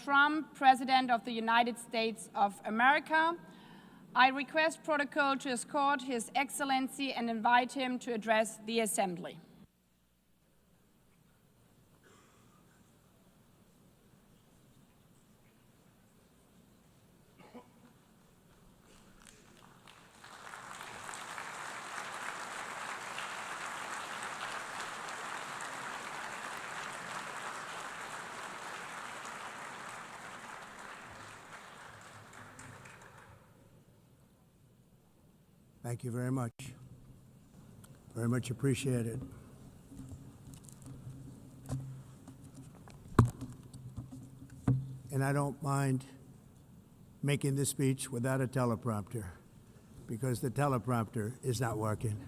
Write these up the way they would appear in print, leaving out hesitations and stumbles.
Trump, President of the United States of America. I request protocol to escort His Excellency and invite him to address the Assembly. Thank you very much. Very much appreciated. And I don't mind making this speech without a teleprompter, because the teleprompter is not working.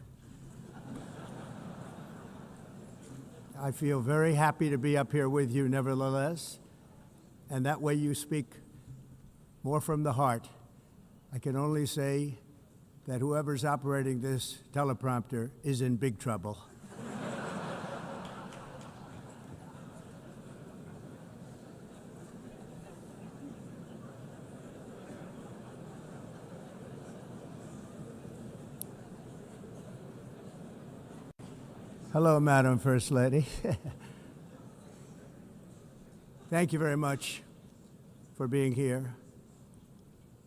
I feel very happy to be up here with you nevertheless, and that way you speak more from the heart. I can only say that whoever's operating this teleprompter is in big trouble. Hello, Madam First Lady. Thank you very much for being here.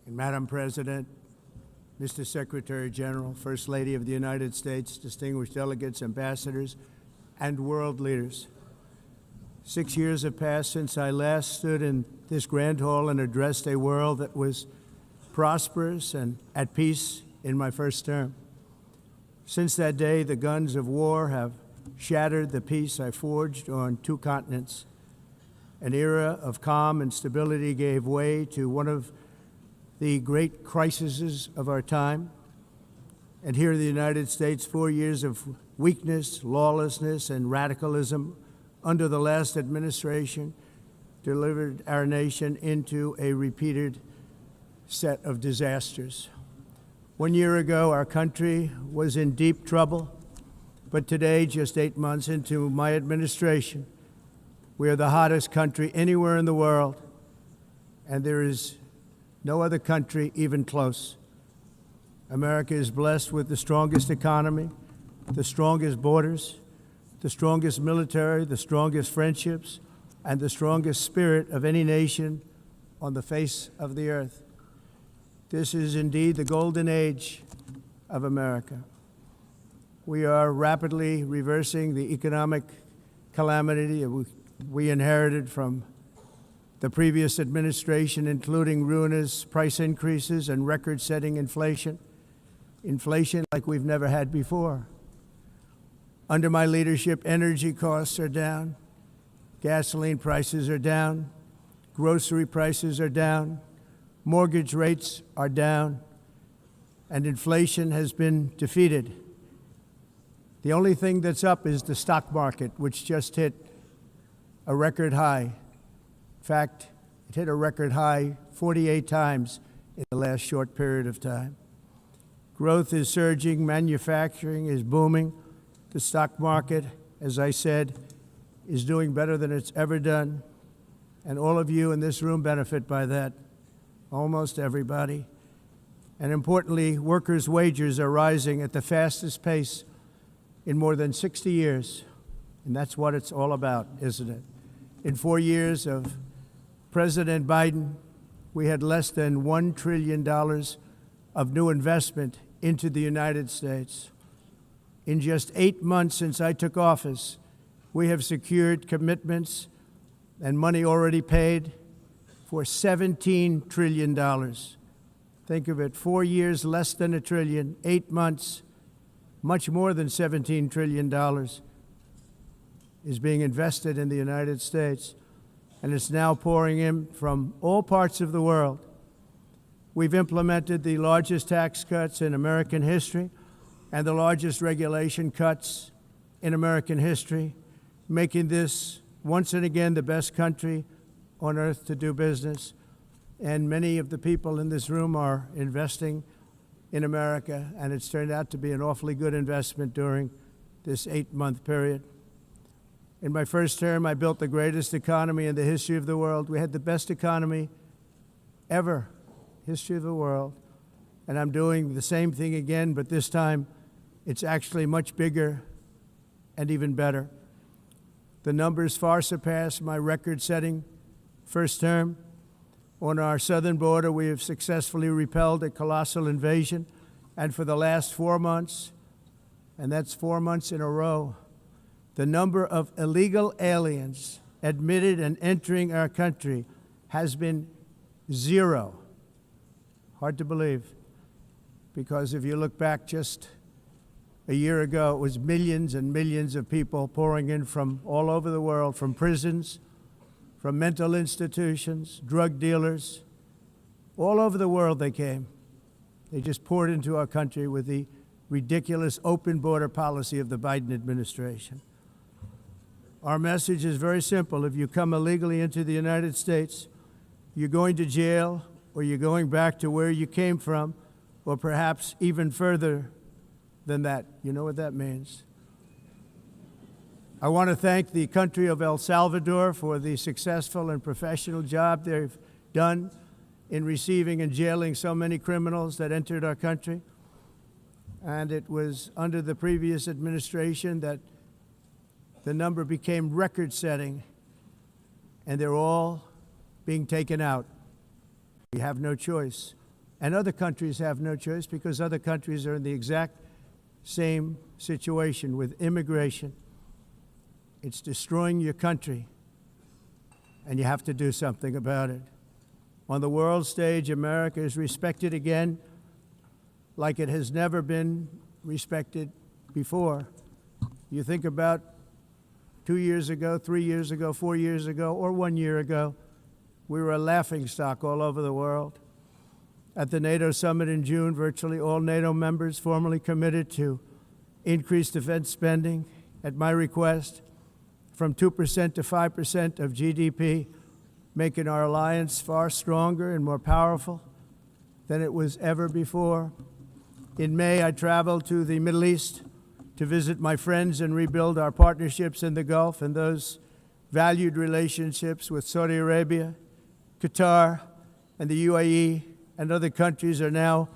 And Madam President, Mr. Secretary General, First Lady of the United States, distinguished delegates, ambassadors, and world leaders. 6 years have passed since I last stood in this grand hall and addressed a world that was prosperous and at peace in my first term. Since that day, the guns of war have shattered the peace I forged on 2 continents. An era of calm and stability gave way to one of the great crises of our time. And here in the United States, 4 years of weakness, lawlessness, and radicalism under the last administration delivered our nation into a repeated set of disasters. 1 year ago, our country was in deep trouble, but today, just 8 months into my administration, we are the hottest country anywhere in the world, and there is no other country even close. America is blessed with the strongest economy, the strongest borders, the strongest military, the strongest friendships, and the strongest spirit of any nation on the face of the earth. This is indeed the golden age of America. We are rapidly reversing the economic calamity we inherited from the previous administration, including ruinous price increases and record-setting inflation like we've never had before. Under my leadership, energy costs are down, gasoline prices are down, grocery prices are down, mortgage rates are down, and inflation has been defeated. The only thing that's up is the stock market, which just hit a record high. In fact, it hit a record high 48 times in the last short period of time. Growth is surging, manufacturing is booming. The stock market, as I said, is doing better than it's ever done. And all of you in this room benefit by that, almost everybody. And importantly, workers' wages are rising at the fastest pace in more than 60 years. And that's what it's all about, isn't it? In 4 years of President Biden, we had less than $1 trillion of new investment into the United States. In just 8 months since I took office, we have secured commitments and money already paid for $17 trillion. Think of it, 4 years, less than $1 trillion, 8 months, much more than $17 trillion is being invested in the United States. And it's now pouring in from all parts of the world. We've implemented the largest tax cuts in American history and the largest regulation cuts in American history, making this once and again the best country on earth to do business. And many of the people in this room are investing in America, and it's turned out to be an awfully good investment during this 8-month period. In my first term, I built the greatest economy in the history of the world. We had the best economy ever, history of the world. And I'm doing the same thing again, but this time it's actually much bigger and even better. The numbers far surpass my record-setting first term. On our southern border, we have successfully repelled a colossal invasion, and for the last 4 months, and that's 4 months in a row, the number of illegal aliens admitted and entering our country has been 0. Hard to believe, because if you look back just a year ago, it was millions and millions of people pouring in from all over the world, from prisons, from mental institutions, drug dealers. All over the world they came. They just poured into our country with the ridiculous open border policy of the Biden administration. Our message is very simple. If you come illegally into the United States, you're going to jail, or you're going back to where you came from, or perhaps even further than that. You know what that means. I want to thank the country of El Salvador for the successful and professional job they've done in receiving and jailing so many criminals that entered our country. And it was under the previous administration that the number became record-setting, and they're all being taken out. We have no choice. And other countries have no choice, because other countries are in the exact same situation with immigration. It's destroying your country, and you have to do something about it. On the world stage, America is respected again like it has never been respected before. You think about 2 years ago, 3 years ago, 4 years ago, or 1 year ago, we were a laughingstock all over the world. At the NATO summit in June, virtually all NATO members formally committed to increase defense spending at my request from 2% to 5% of GDP, making our alliance far stronger and more powerful than it was ever before. In May, I traveled to the Middle East to visit my friends and rebuild our partnerships in the Gulf and those valued relationships with Saudi Arabia, Qatar, and the UAE, and other countries are now,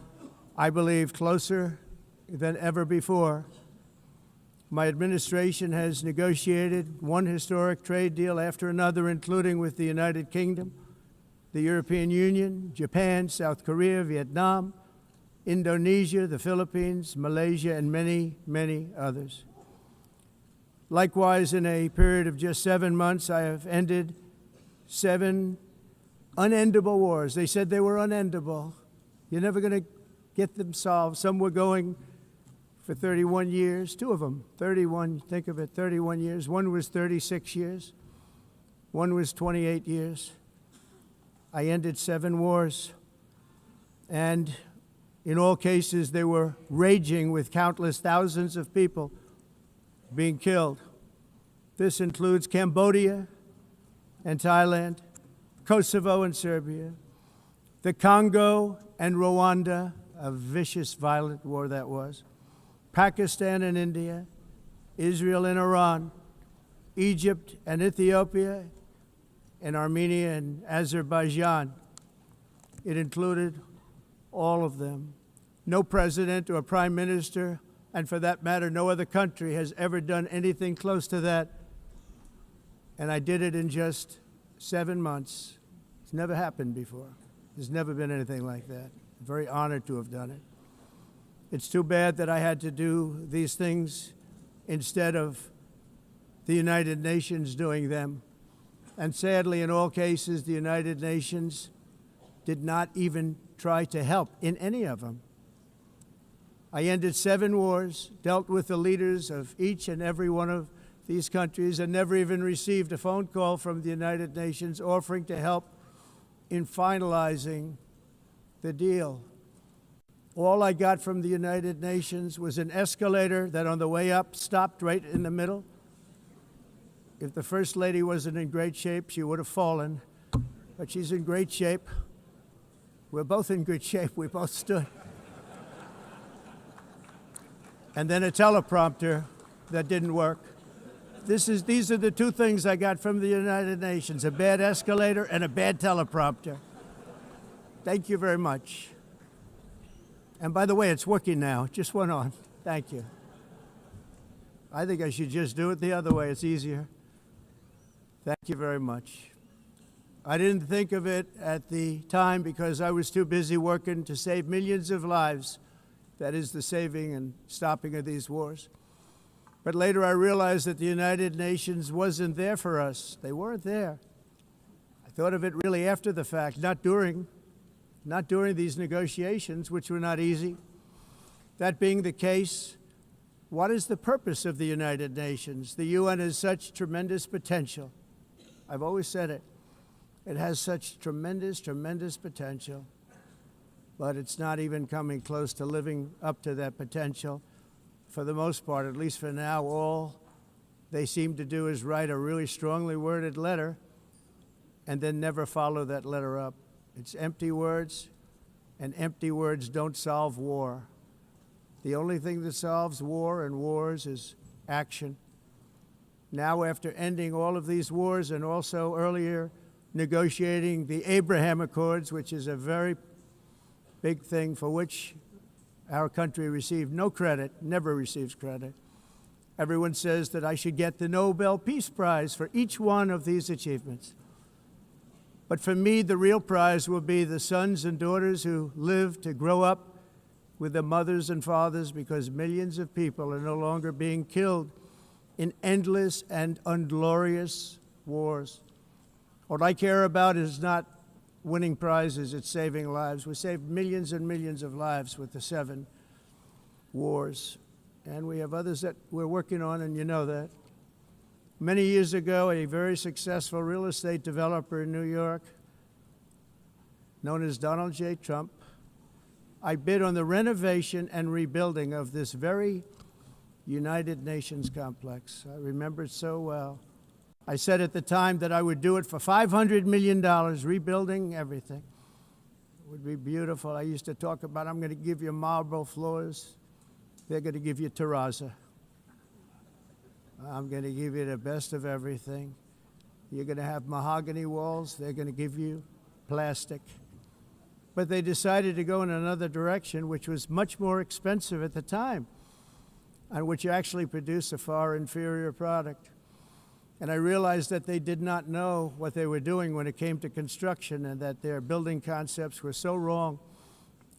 I believe, closer than ever before. My administration has negotiated one historic trade deal after another, including with the United Kingdom, the European Union, Japan, South Korea, Vietnam, Indonesia, the Philippines, Malaysia, and many, many others. Likewise, in a period of just 7 months, I have ended 7 unendable wars. They said they were unendable. You're never going to get them solved. Some were going for 31 years, 2 of them, 31, think of it, 31 years. One was 36 years. One was 28 years. I ended 7 wars. And in all cases, they were raging with countless thousands of people being killed. This includes Cambodia and Thailand, Kosovo and Serbia, the Congo and Rwanda, a vicious, violent war that was, Pakistan and India, Israel and Iran, Egypt and Ethiopia, and Armenia and Azerbaijan. It included all of them. No president or prime minister, and for that matter, no other country has ever done anything close to that. And I did it in just 7 months. It's never happened before. There's never been anything like that. I'm very honored to have done it. It's too bad that I had to do these things instead of the United Nations doing them. And sadly, in all cases, the United Nations did not even try to help in any of them. I ended 7 wars, dealt with the leaders of each and every one of these countries, and never even received a phone call from the United Nations offering to help in finalizing the deal. All I got from the United Nations was an escalator that on the way up stopped right in the middle. If the First Lady wasn't in great shape, she would have fallen, but she's in great shape. We're both in good shape. We both stood. And then a teleprompter that didn't work. These are the two things I got from the United Nations, a bad escalator and a bad teleprompter. Thank you very much. And by the way, it's working now. It just went on. Thank you. I think I should just do it the other way. It's easier. Thank you very much. I didn't think of it at the time because I was too busy working to save millions of lives. That is the saving and stopping of these wars. But later I realized that the United Nations wasn't there for us. They weren't there. I thought of it really after the fact, not during these negotiations, which were not easy. That being the case, what is the purpose of the United Nations? The UN has such tremendous potential. I've always said it. It has such tremendous, tremendous potential, but it's not even coming close to living up to that potential. For the most part, at least for now, all they seem to do is write a really strongly worded letter and then never follow that letter up. It's empty words, and empty words don't solve war. The only thing that solves war and wars is action. Now, after ending all of these wars and also earlier negotiating the Abraham Accords, which is a very big thing for which our country received no credit, never receives credit. Everyone says that I should get the Nobel Peace Prize for each one of these achievements. But for me, the real prize will be the sons and daughters who live to grow up with their mothers and fathers, because millions of people are no longer being killed in endless and unglorious wars. What I care about is not winning prizes, it's saving lives. We saved millions and millions of lives with the 7 wars. And we have others that we're working on, and you know that. Many years ago, a very successful real estate developer in New York, known as Donald J. Trump, I bid on the renovation and rebuilding of this very United Nations complex. I remember it so well. I said at the time that I would do it for $500 million, rebuilding everything. It would be beautiful. I used to talk about, I'm going to give you marble floors. They're going to give you terrazzo. I'm going to give you the best of everything. You're going to have mahogany walls. They're going to give you plastic. But they decided to go in another direction, which was much more expensive at the time, and which actually produced a far inferior product. And I realized that they did not know what they were doing when it came to construction, and that their building concepts were so wrong,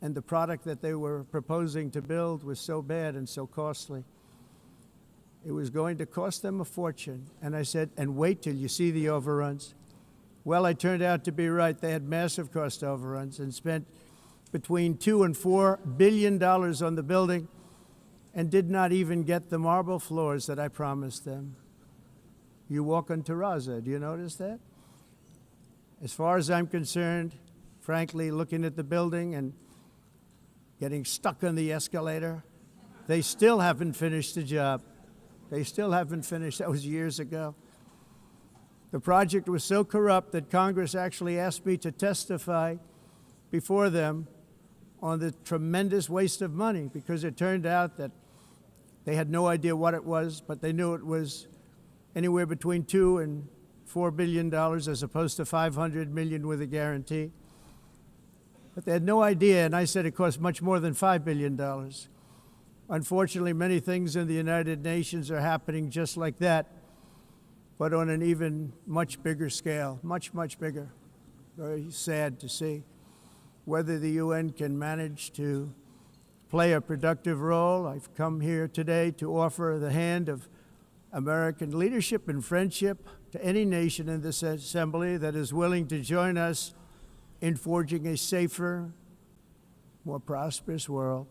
and the product that they were proposing to build was so bad and so costly. It was going to cost them a fortune. And I said, and wait till you see the overruns. Well, I turned out to be right. They had massive cost overruns and spent between $2 and $4 billion on the building and did not even get the marble floors that I promised them. You walk on terrazzo. Do you notice that? As far as I'm concerned, frankly, looking at the building and getting stuck on the escalator, they still haven't finished the job. They still haven't finished. That was years ago. The project was so corrupt that Congress actually asked me to testify before them on the tremendous waste of money, because it turned out that they had no idea what it was, but they knew it was anywhere between $2 and $4 billion as opposed to $500 million with a guarantee. But they had no idea, and I said it cost much more than $5 billion. Unfortunately, many things in the United Nations are happening just like that, but on an even much bigger scale, much, much bigger. Very sad to see. Whether the UN can manage to play a productive role, I've come here today to offer the hand of American leadership and friendship to any nation in this assembly that is willing to join us in forging a safer, more prosperous world.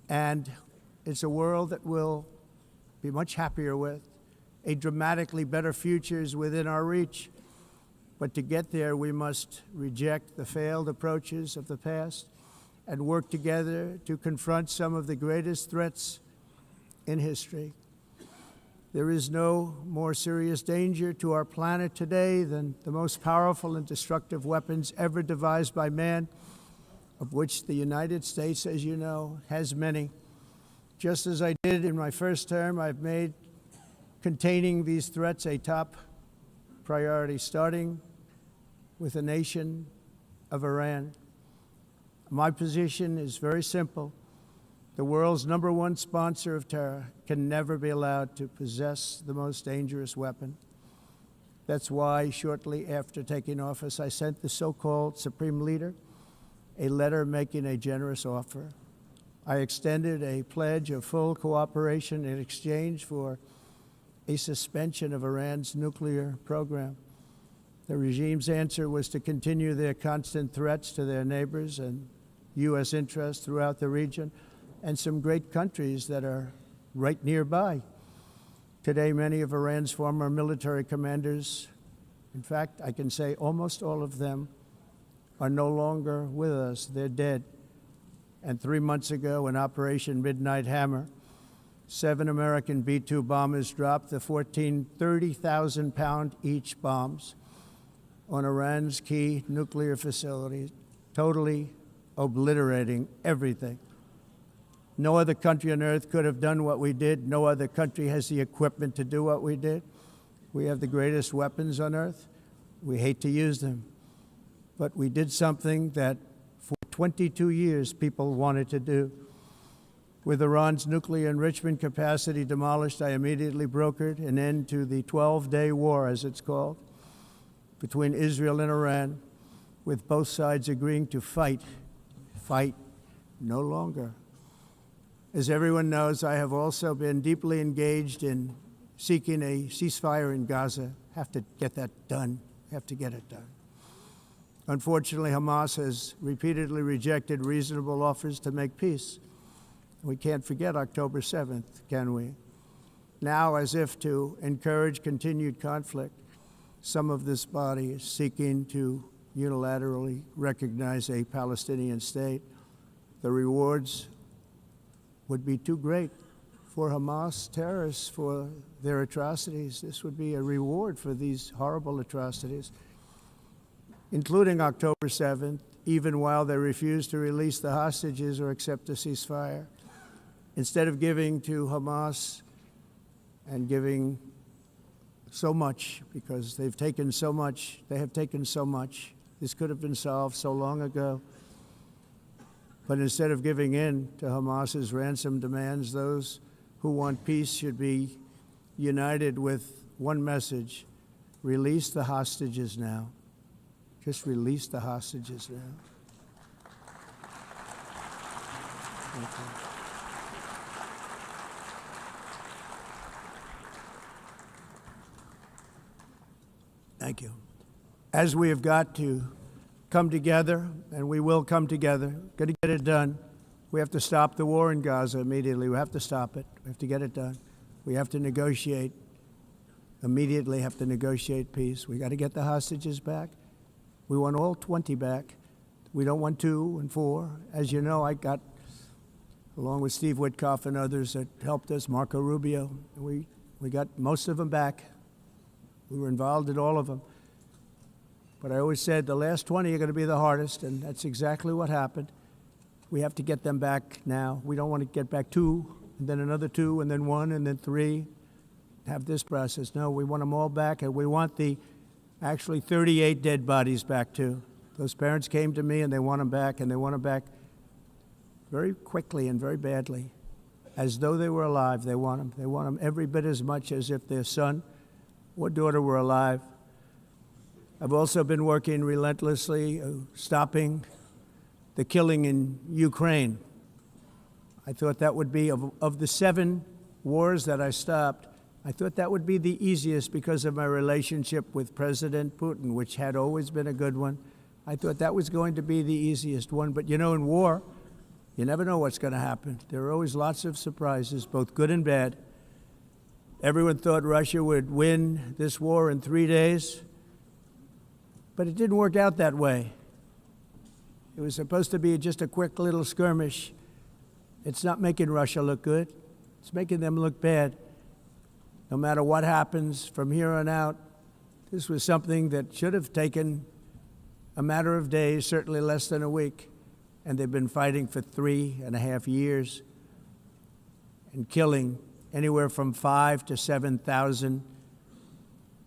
And it's a world that we'll be much happier with. A dramatically better future is within our reach. But to get there, we must reject the failed approaches of the past and work together to confront some of the greatest threats in history. There is no more serious danger to our planet today than the most powerful and destructive weapons ever devised by man, of which the United States, as you know, has many. Just as I did in my first term, I've made containing these threats a top priority, starting with the nation of Iran. My position is very simple. The world's #1 sponsor of terror can never be allowed to possess the most dangerous weapon. That's why, shortly after taking office, I sent the so-called Supreme Leader a letter making a generous offer. I extended a pledge of full cooperation in exchange for a suspension of Iran's nuclear program. The regime's answer was to continue their constant threats to their neighbors and U.S. interests throughout the region and some great countries that are right nearby. Today, many of Iran's former military commanders, in fact, I can say almost all of them, are no longer with us. They're dead. And 3 months ago, in Operation Midnight Hammer, 7 American B-2 bombers dropped the 14 30,000-pound each bombs on Iran's key nuclear facilities, totally obliterating everything. No other country on earth could have done what we did. No other country has the equipment to do what we did. We have the greatest weapons on earth. We hate to use them. But we did something that for 22 years people wanted to do. With Iran's nuclear enrichment capacity demolished, I immediately brokered an end to the 12-day war, as it's called, between Israel and Iran, with both sides agreeing to fight no longer. As everyone knows, I have also been deeply engaged in seeking a ceasefire in Gaza. Have to get that done. Have to get it done. Unfortunately, Hamas has repeatedly rejected reasonable offers to make peace. We can't forget October 7th, can we? Now, as if to encourage continued conflict, some of this body is seeking to unilaterally recognize a Palestinian state. The rewards would be too great for Hamas terrorists for their atrocities. This would be a reward for these horrible atrocities, including October 7th, even while they refuse to release the hostages or accept a ceasefire. Instead of giving to Hamas and giving so much, because they've taken so much, they have taken so much. This could have been solved so long ago. But instead of giving in to Hamas's ransom demands, those who want peace should be united with one message: release the hostages now. Just release the hostages now. Thank you. Thank you. As we have got to come together, and we will come together, got to get it done. We have to stop the war in Gaza immediately. We have to stop it. We have to get it done. We have to negotiate, immediately have to negotiate peace. We got to get the hostages back. We want all 20 back. We don't want 2 and 4. As you know, I got, along with Steve Witkoff and others that helped us, Marco Rubio, we got most of them back. We were involved in all of them. But I always said the last 20 are going to be the hardest, and that's exactly what happened. We have to get them back now. We don't want to get back 2, and then another 2, and then 1, and then 3, have this process. No, we want them all back, and we want the actually 38 dead bodies back too. Those parents came to me, and they want them back, and they want them back very quickly and very badly, as though they were alive. They want them. They want them every bit as much as if their son or daughter were alive. I've also been working relentlessly, stopping the killing in Ukraine. I thought that would be, of the 7 wars that I stopped, I thought that would be the easiest because of my relationship with President Putin, which had always been a good one. I thought that was going to be the easiest one. But you know, in war, you never know what's going to happen. There are always lots of surprises, both good and bad. Everyone thought Russia would win this war in 3 days. But it didn't work out that way. It was supposed to be just a quick little skirmish. It's not making Russia look good. It's making them look bad. No matter what happens from here on out, this was something that should have taken a matter of days, certainly less than a week. And they've been fighting for 3.5 years and killing anywhere from 5,000 to 7,000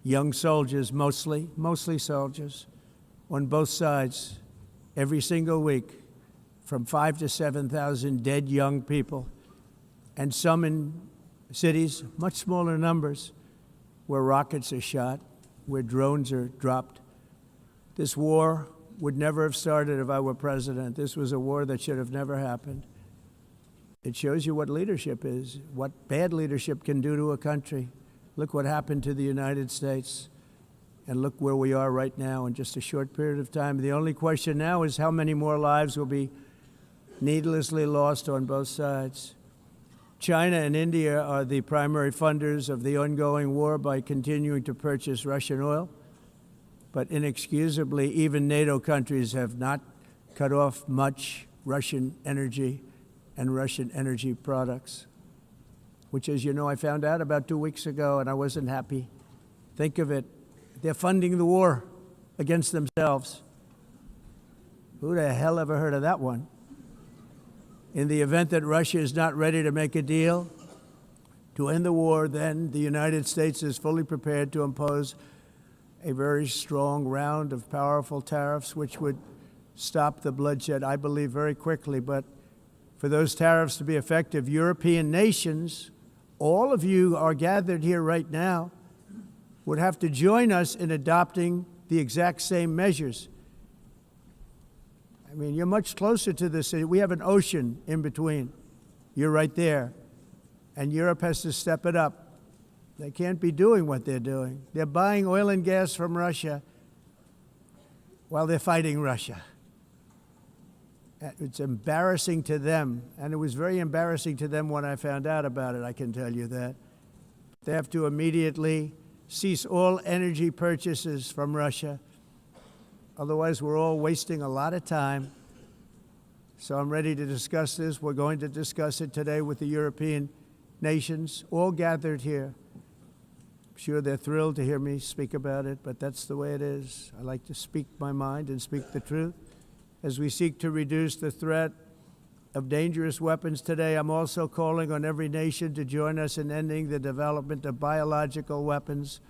young soldiers, mostly soldiers, on both sides, every single week, from 5,000 to 7,000 dead young people, and some in cities, much smaller numbers, where rockets are shot, where drones are dropped. This war would never have started if I were president. This was a war that should have never happened. It shows you what leadership is, what bad leadership can do to a country. Look what happened to the United States, and look where we are right now in just a short period of time. The only question now is how many more lives will be needlessly lost on both sides. China and India are the primary funders of the ongoing war by continuing to purchase Russian oil. But inexcusably, even NATO countries have not cut off much Russian energy and Russian energy products, which, as you know, I found out about 2 weeks ago, and I wasn't happy. Think of it. They're funding the war against themselves. Who the hell ever heard of that one? In the event that Russia is not ready to make a deal to end the war, then the United States is fully prepared to impose a very strong round of powerful tariffs, which would stop the bloodshed, I believe, very quickly. But for those tariffs to be effective, European nations, all of you are gathered here right now, would have to join us in adopting the exact same measures. I mean, you're much closer to this. We have an ocean in between. You're right there. And Europe has to step it up. They can't be doing what they're doing. They're buying oil and gas from Russia while they're fighting Russia. It's embarrassing to them, and it was very embarrassing to them when I found out about it, I can tell you that. They have to immediately cease all energy purchases from Russia. Otherwise, we're all wasting a lot of time. So I'm ready to discuss this. We're going to discuss it today with the European nations, all gathered here. I'm sure they're thrilled to hear me speak about it, but that's the way it is. I like to speak my mind and speak the truth. As we seek to reduce the threat of dangerous weapons today, I'm also calling on every nation to join us in ending the development of biological weapons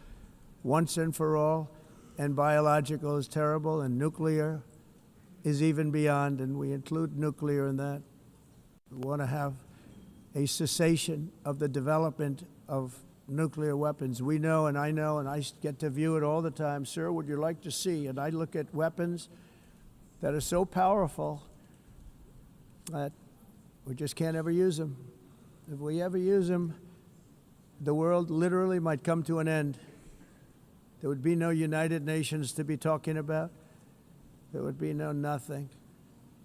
once and for all. And biological is terrible, and nuclear is even beyond, and we include nuclear in that. We want to have a cessation of the development of nuclear weapons. We know, and I get to view it all the time. Sir, would you like to see? And I look at weapons that are so powerful that we just can't ever use them. If we ever use them, the world literally might come to an end. There would be no United Nations to be talking about. There would be no nothing.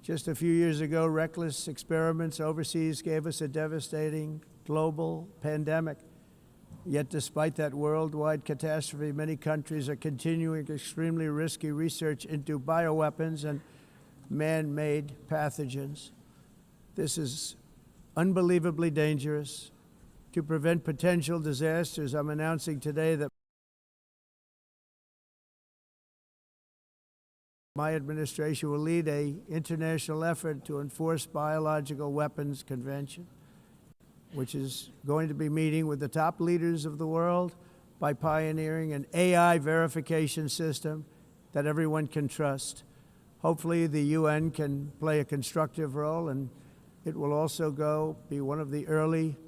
Just a few years ago, reckless experiments overseas gave us a devastating global pandemic. Yet despite that worldwide catastrophe, many countries are continuing extremely risky research into bioweapons and man-made pathogens. This is unbelievably dangerous. To prevent potential disasters, I'm announcing today that my administration will lead an international effort to enforce biological weapons convention, which is going to be meeting with the top leaders of the world by pioneering an AI verification system that everyone can trust. Hopefully the UN can play a constructive role, and it will also be one of the early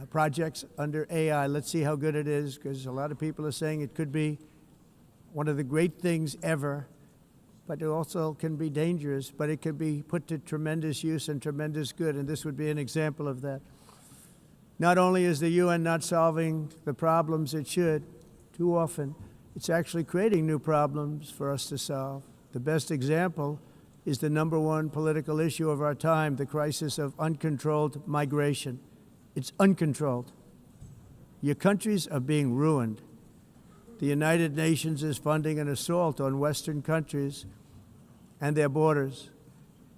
projects under AI. Let's see how good it is, because a lot of people are saying it could be one of the great things ever, but it also can be dangerous, but it can be put to tremendous use and tremendous good, and this would be an example of that. Not only is the UN not solving the problems it should, too often, it's actually creating new problems for us to solve. The best example is the #1 political issue of our time, the crisis of uncontrolled migration. It's uncontrolled. Your countries are being ruined. The United Nations is funding an assault on Western countries and their borders.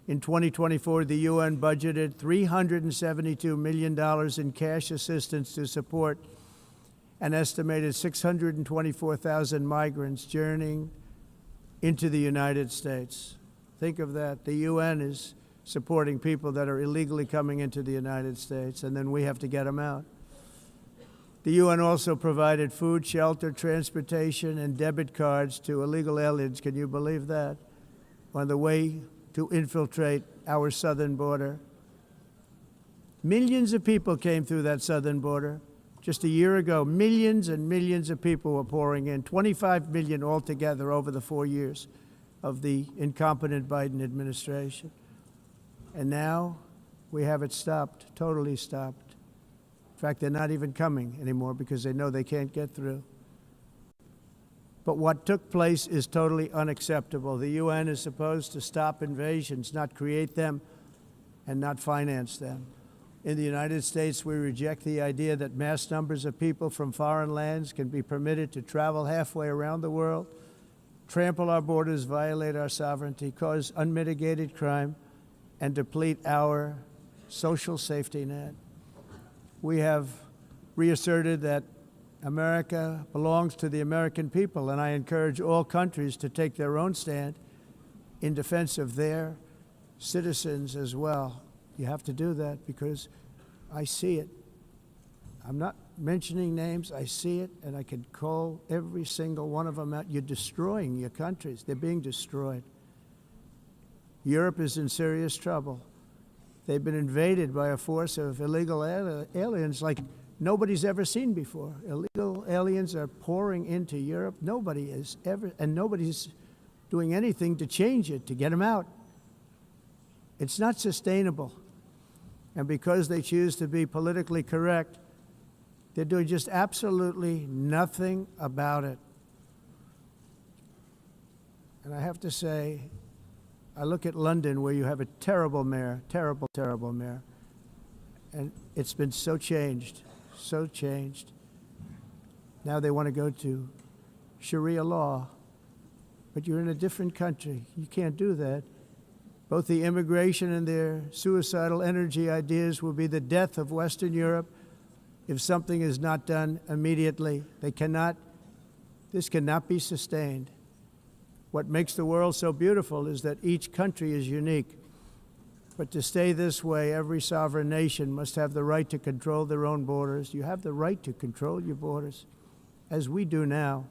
In 2024, the UN budgeted $372 million in cash assistance to support an estimated 624,000 migrants journeying into the United States. Think of that. The UN is supporting people that are illegally coming into the United States, and then we have to get them out. The UN also provided food, shelter, transportation, and debit cards to illegal aliens. Can you believe that? On the way to infiltrate our southern border. Millions of people came through that southern border. Just a year ago, millions and millions of people were pouring in, 25 million altogether over the 4 years of the incompetent Biden administration. And now we have it stopped, totally stopped. In fact, they're not even coming anymore because they know they can't get through. But what took place is totally unacceptable. The UN is supposed to stop invasions, not create them and not finance them. In the United States, we reject the idea that mass numbers of people from foreign lands can be permitted to travel halfway around the world, trample our borders, violate our sovereignty, cause unmitigated crime, and deplete our social safety net. We have reasserted that America belongs to the American people, and I encourage all countries to take their own stand in defense of their citizens as well. You have to do that because I see it. I'm not mentioning names. I see it, and I can call every single one of them out. You're destroying your countries. They're being destroyed. Europe is in serious trouble. They've been invaded by a force of illegal aliens like nobody's ever seen before. Illegal aliens are pouring into Europe. Nobody is ever, and nobody's doing anything to change it, to get them out. It's not sustainable. And because they choose to be politically correct, they're doing just absolutely nothing about it. And I have to say, I look at London, where you have a terrible mayor, terrible, terrible mayor, and it's been so changed, so changed. Now they want to go to Sharia law, but you're in a different country. You can't do that. Both the immigration and their suicidal energy ideas will be the death of Western Europe if something is not done immediately. This cannot be sustained. What makes the world so beautiful is that each country is unique. But to stay this way, every sovereign nation must have the right to control their own borders. You have the right to control your borders, as we do now,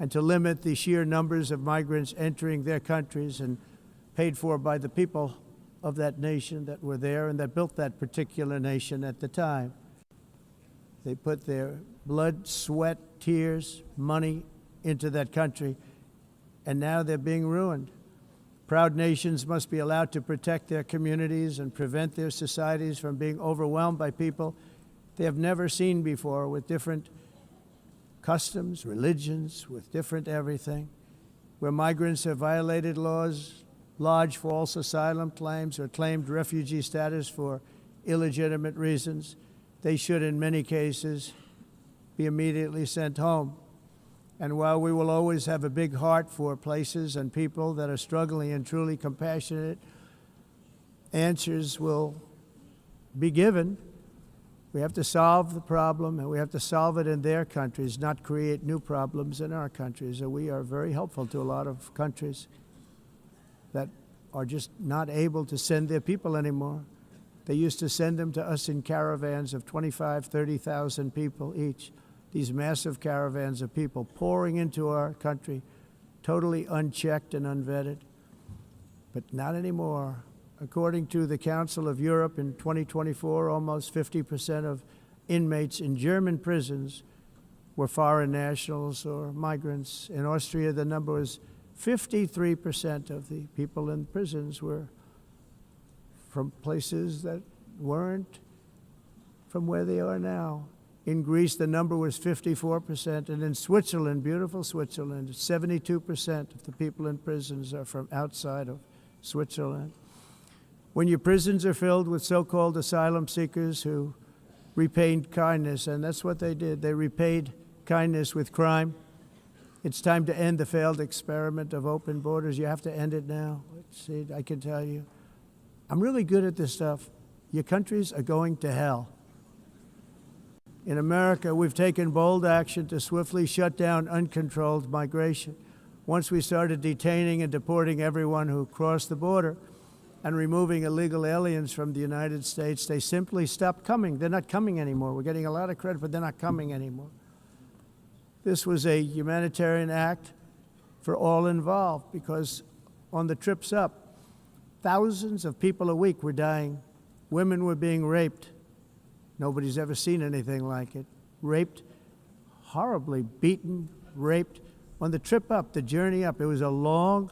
and to limit the sheer numbers of migrants entering their countries and paid for by the people of that nation that were there and that built that particular nation at the time. They put their blood, sweat, tears, money into that country, and now they're being ruined. Proud nations must be allowed to protect their communities and prevent their societies from being overwhelmed by people they have never seen before, with different customs, religions, with different everything. Where migrants have violated laws, lodged false asylum claims, or claimed refugee status for illegitimate reasons, they should, in many cases, be immediately sent home. And while we will always have a big heart for places and people that are struggling and truly compassionate, answers will be given. We have to solve the problem, and we have to solve it in their countries, not create new problems in our countries. And we are very helpful to a lot of countries that are just not able to send their people anymore. They used to send them to us in caravans of 25,000, 30,000 people each. These massive caravans of people pouring into our country, totally unchecked and unvetted. But not anymore. According to the Council of Europe in 2024, almost 50% of inmates in German prisons were foreign nationals or migrants. In Austria, the number was 53% of the people in prisons were from places that weren't from where they are now. In Greece, the number was 54%, and in Switzerland, beautiful Switzerland, 72% of the people in prisons are from outside of Switzerland. When your prisons are filled with so-called asylum seekers who repaid kindness, and that's what they did, they repaid kindness with crime. It's time to end the failed experiment of open borders. You have to end it now. See, I can tell you. I'm really good at this stuff. Your countries are going to hell. In America, we've taken bold action to swiftly shut down uncontrolled migration. Once we started detaining and deporting everyone who crossed the border, and removing illegal aliens from the United States, they simply stopped coming. They're not coming anymore. We're getting a lot of credit, but they're not coming anymore. This was a humanitarian act for all involved, because on the trips up, thousands of people a week were dying. Women were being raped. Nobody's ever seen anything like it. Raped, horribly beaten, raped. On the trip up, the journey up, it was a long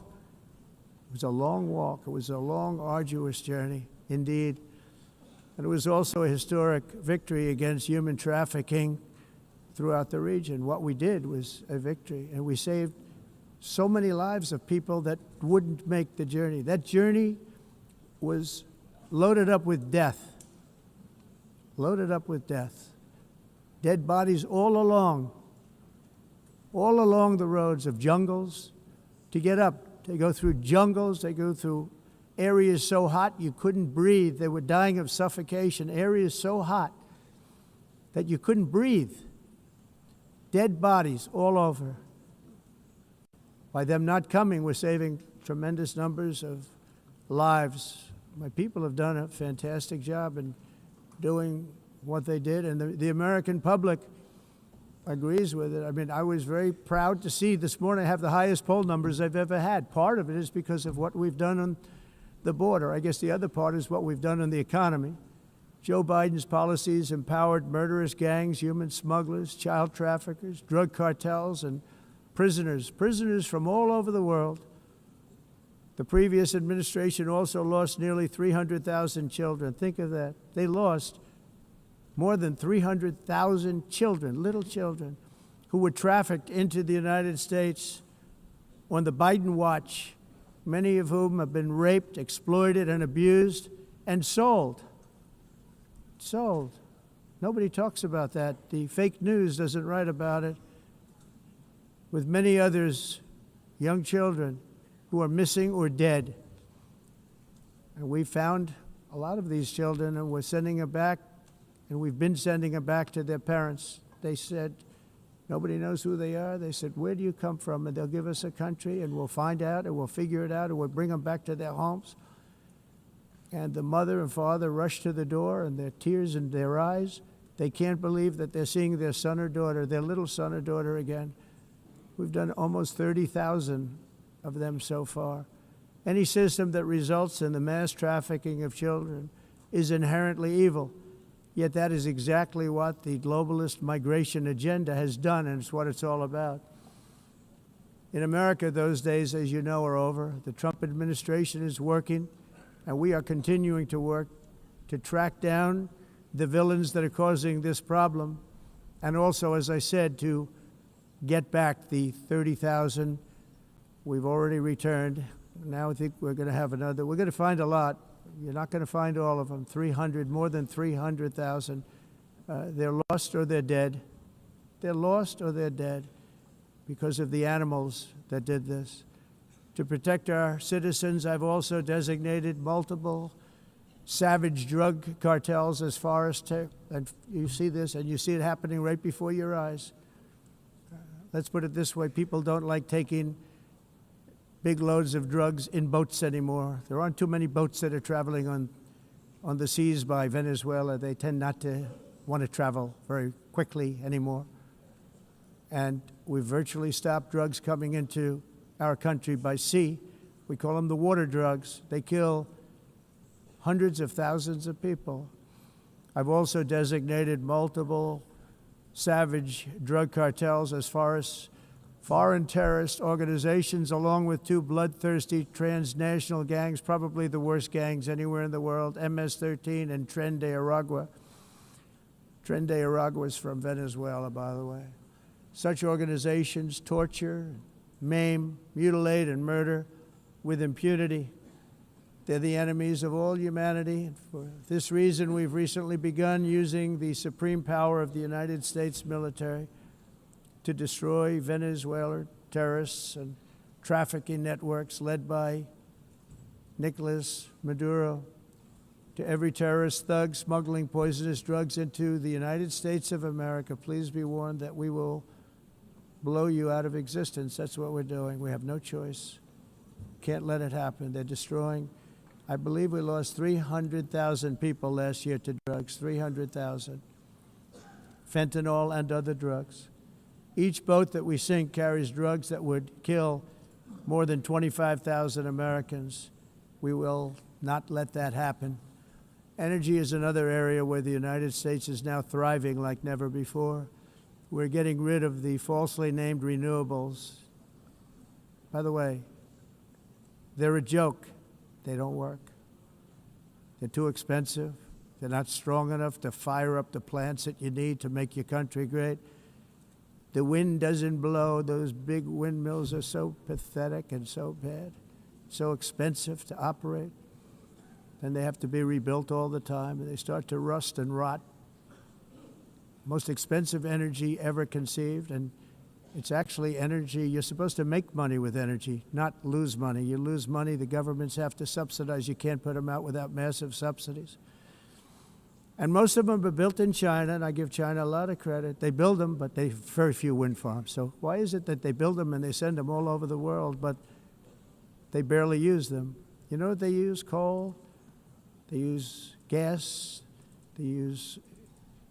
walk. It was a long, arduous journey, indeed. And it was also a historic victory against human trafficking throughout the region. What we did was a victory, and we saved so many lives of people that wouldn't make the journey. That journey was loaded up with death. Loaded up with death. Dead bodies all along the roads of jungles to get up. They go through jungles, they go through areas so hot you couldn't breathe. They were dying of suffocation, areas so hot that you couldn't breathe. Dead bodies all over. By them not coming, we're saving tremendous numbers of lives. My people have done a fantastic job in doing what they did, and the American public agrees with it. I mean, I was very proud to see this morning I have the highest poll numbers I've ever had. Part of it is because of what we've done on the border. I guess the other part is what we've done on the economy. Joe Biden's policies empowered murderous gangs, human smugglers, child traffickers, drug cartels, and prisoners from all over the world. The previous administration also lost nearly 300,000 children. Think of that. They lost more than 300,000 children, little children, who were trafficked into the United States on the Biden watch, many of whom have been raped, exploited, and abused, and sold. Sold. Nobody talks about that. The fake news doesn't write about it. With many others, young children who are missing or dead. And we found a lot of these children, and we're sending them back, and we've been sending them back to their parents. They said, nobody knows who they are. They said, where do you come from? And they'll give us a country, and we'll find out, and we'll figure it out, and we'll bring them back to their homes. And the mother and father rush to the door, and their tears in their eyes. They can't believe that they're seeing their son or daughter, their little son or daughter again. We've done almost 30,000 of them so far. Any system that results in the mass trafficking of children is inherently evil. Yet that is exactly what the globalist migration agenda has done, and it's what it's all about. In America, those days, as you know, are over. The Trump administration is working, and we are continuing to work to track down the villains that are causing this problem, and also, as I said, to get back the 30,000 we've already returned. Now I think we're going to have another. We're going to find a lot. You're not going to find all of them. More than 300,000. They're lost or they're dead. They're lost or they're dead because of the animals that did this. To protect our citizens, I've also designated multiple savage drug cartels as far as and you see this, and you see it happening right before your eyes. Let's put it this way, people don't like taking big loads of drugs in boats anymore. There aren't too many boats that are traveling on the seas by Venezuela. They tend not to want to travel very quickly anymore. And we've virtually stopped drugs coming into our country by sea. We call them the water drugs. They kill hundreds of thousands of people. I've also designated multiple savage drug cartels as far as foreign terrorist organizations, along with two bloodthirsty transnational gangs, probably the worst gangs anywhere in the world, MS-13 and Tren de Aragua. Tren de Aragua is from Venezuela, by the way. Such organizations torture, maim, mutilate, and murder with impunity. They're the enemies of all humanity. For this reason, we've recently begun using the supreme power of the United States military to destroy Venezuelan terrorists and trafficking networks led by Nicolas Maduro. To every terrorist thug smuggling poisonous drugs into the United States of America, please be warned that we will blow you out of existence. That's what we're doing. We have no choice. Can't let it happen. They're destroying I believe we lost 300,000 people last year to drugs, 300,000. Fentanyl and other drugs. Each boat that we sink carries drugs that would kill more than 25,000 Americans. We will not let that happen. Energy is another area where the United States is now thriving like never before. We're getting rid of the falsely named renewables. By the way, they're a joke. They don't work. They're too expensive. They're not strong enough to fire up the plants that you need to make your country great. The wind doesn't blow. Those big windmills are so pathetic and so bad, so expensive to operate. And they have to be rebuilt all the time, and they start to rust and rot. Most expensive energy ever conceived, and it's actually energy. You're supposed to make money with energy, not lose money. You lose money, the governments have to subsidize. You can't put them out without massive subsidies. And most of them are built in China, and I give China a lot of credit. They build them, but they have very few wind farms. So why is it that they build them and they send them all over the world, but they barely use them? You know what they use? Coal. They use gas. They use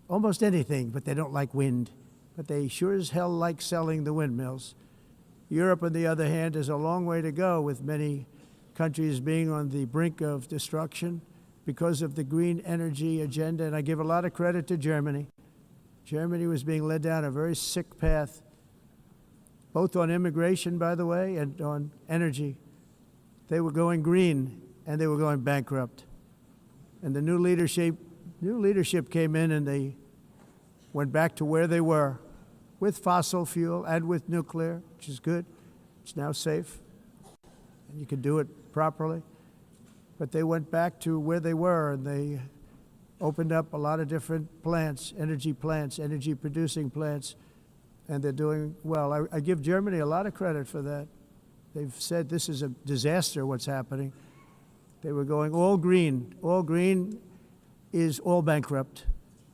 almost anything, but they don't like wind. But they sure as hell like selling the windmills. Europe, on the other hand, has a long way to go, with many countries being on the brink of destruction because of the green energy agenda. And I give a lot of credit to Germany. Germany was being led down a very sick path, both on immigration, by the way, and on energy. They were going green, and they were going bankrupt. And the new leadership came in, and they went back to where they were, with fossil fuel and with nuclear, which is good. It's now safe, and you can do it properly. But they went back to where they were, and they opened up a lot of different plants, energy-producing plants, and they're doing well. I give Germany a lot of credit for that. They've said this is a disaster, what's happening. They were going all green. All green is all bankrupt.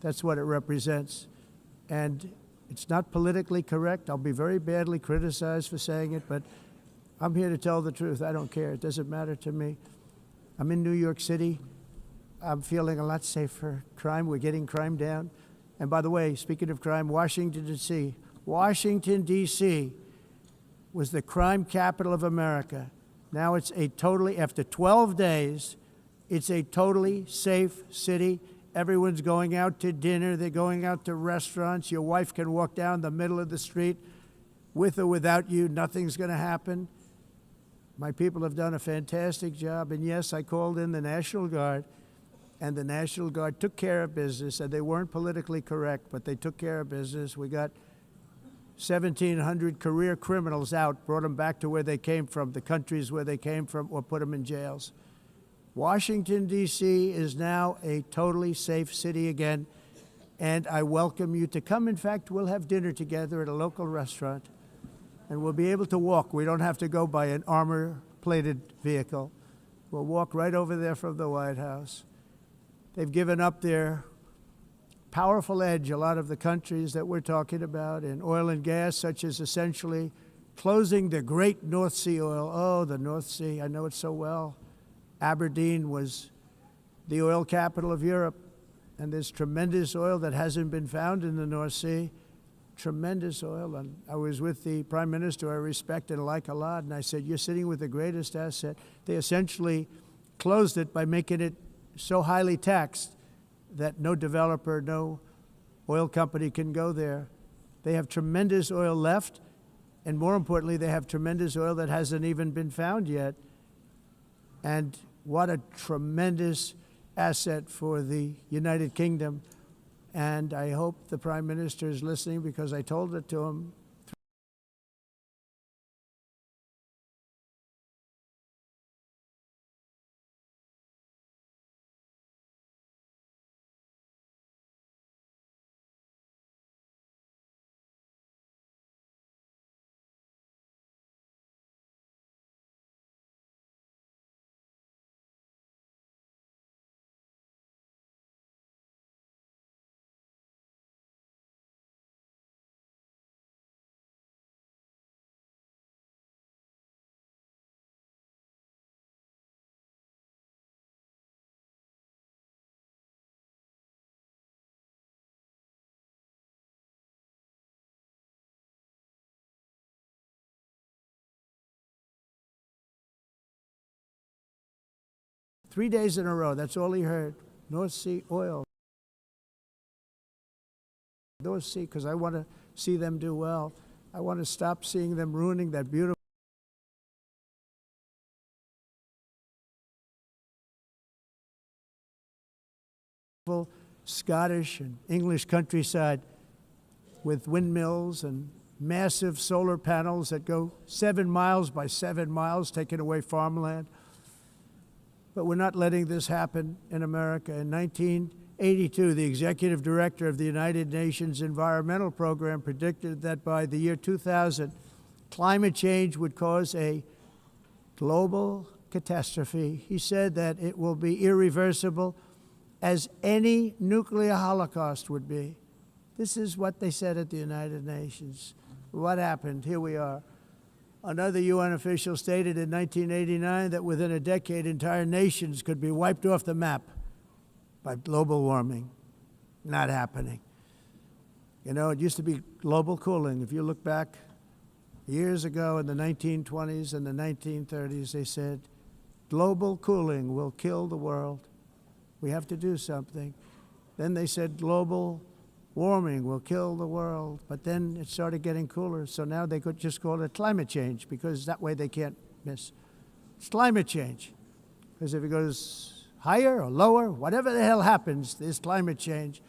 That's what it represents. And it's not politically correct. I'll be very badly criticized for saying it, but I'm here to tell the truth. I don't care. It doesn't matter to me. I'm in New York City. I'm feeling a lot safer. Crime, we're getting crime down. And by the way, speaking of crime, Washington, D.C. Washington, D.C. was the crime capital of America. Now it's a totally, after 12 days, it's a totally safe city. Everyone's going out to dinner. They're going out to restaurants. Your wife can walk down the middle of the street with or without you. Nothing's going to happen. My people have done a fantastic job. And yes, I called in the National Guard, and the National Guard took care of business, and they weren't politically correct, but they took care of business. We got 1,700 career criminals out, brought them back to where they came from, the countries where they came from, or put them in jails. Washington, D.C. is now a totally safe city again, and I welcome you to come. In fact, we'll have dinner together at a local restaurant, and we'll be able to walk. We don't have to go by an armor-plated vehicle. We'll walk right over there from the White House. They've given up their powerful edge, a lot of the countries that we're talking about, in oil and gas, such as essentially closing the great North Sea oil. Oh, the North Sea, I know it so well. Aberdeen was the oil capital of Europe, and there's tremendous oil that hasn't been found in the North Sea, tremendous oil. And I was with the Prime Minister I respect and like a lot, and I said, you're sitting with the greatest asset. They essentially closed it by making it so highly taxed that no developer, no oil company can go there. They have tremendous oil left, and more importantly, they have tremendous oil that hasn't even been found yet. And what a tremendous asset for the United Kingdom. And I hope the Prime Minister is listening, because I told it to him 3 days in a row, that's all he heard. North Sea oil. North Sea, because I want to see them do well. I want to stop seeing them ruining that beautiful Scottish and English countryside with windmills and massive solar panels that go 7 miles by 7 miles, taking away farmland. But we're not letting this happen in America. In 1982, the executive director of the United Nations Environmental Program predicted that by the year 2000, climate change would cause a global catastrophe. He said that it will be irreversible, as any nuclear holocaust would be. This is what they said at the United Nations. What happened? Here we are. Another UN official stated in 1989 that within a decade, entire nations could be wiped off the map by global warming. Not happening. You know, it used to be global cooling. If you look back years ago in the 1920s and the 1930s, they said, global cooling will kill the world. We have to do something. Then they said global warming will kill the world, but then it started getting cooler, so now they could just call it climate change, because that way they can't miss. It's climate change, because if it goes higher or lower, whatever the hell happens, there's climate change.